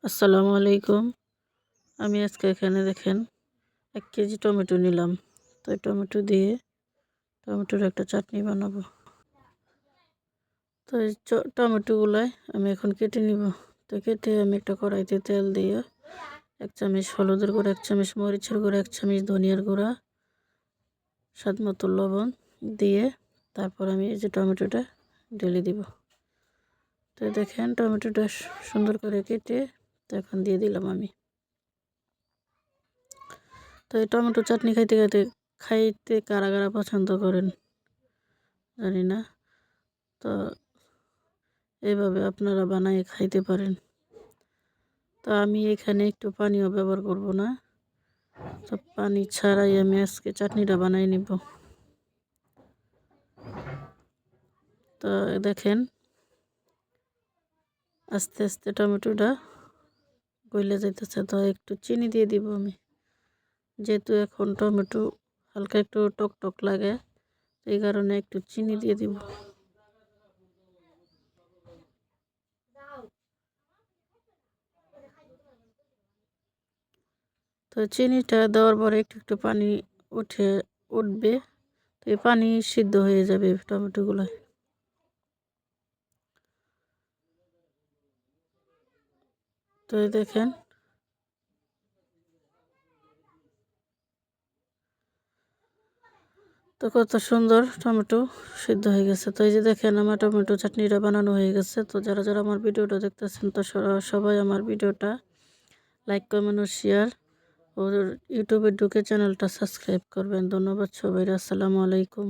আসসালামু আলাইকুম। আমি আজকে এখানে দেখেন 1 কেজি টমেটো নিলাম। তো এই টমেটো দিয়ে টমেটোর একটা চাটনি বানাবো। তো এই টমেটোগুলাই আমি এখন কেটে নিব। তো কেটে আমি একটা কড়াইতে তেল দিয়ে 1 চামচ হলুদের গুঁড়া, 1 চামচ মরিচের গুঁড়া, 1 চামচ ধনিয়ার গুঁড়া, স্বাদ মতো লবণ দিয়ে তারপর আমি এই যে টমেটোটা ঢেলে দিব। তো দেখেন টমেটোটা সুন্দর করে কেটে তো এখন দিয়ে দিলাম আমি। তো এই টমেটো চাটনি খাইতে কারা কারা পছন্দ করেন জানি না। তো এইভাবে আপনারা বানিয়ে খাইতে পারেন। তো আমি এখানে একটু পানিও ব্যবহার করব না, তো পানি ছাড়াই আমি আজকে চাটনিটা বানাই নিব। তো দেখেন আস্তে আস্তে টমেটোটা গলে যাইতেছে। তো একটু চিনি দিয়ে দিব আমি, যেহেতু এখন টমেটো হালকা একটু টক টক লাগে, এই কারণে একটু চিনি দিয়ে দিব। তো চিনিটা দেওয়ার পরে একটু একটু পানি উঠবে। তো এই পানি সিদ্ধ হয়ে যাবে টমেটোগুলো। তো এই দেখেন তো কত সুন্দর টমেটো সিদ্ধ হয়ে গেছে। তো এই যে দেখেন আমার টমেটো চাটনিটা বানানো হয়ে গেছে। তো যারা যারা আমার ভিডিওটা দেখতেছেন তো সবাই আমার ভিডিওটা লাইক, কমেন্ট ও শেয়ার ও ইউটিউবে ঢুকে চ্যানেলটা সাবস্ক্রাইব করবেন। ধন্যবাদ সবাই। আসসালামু আলাইকুম।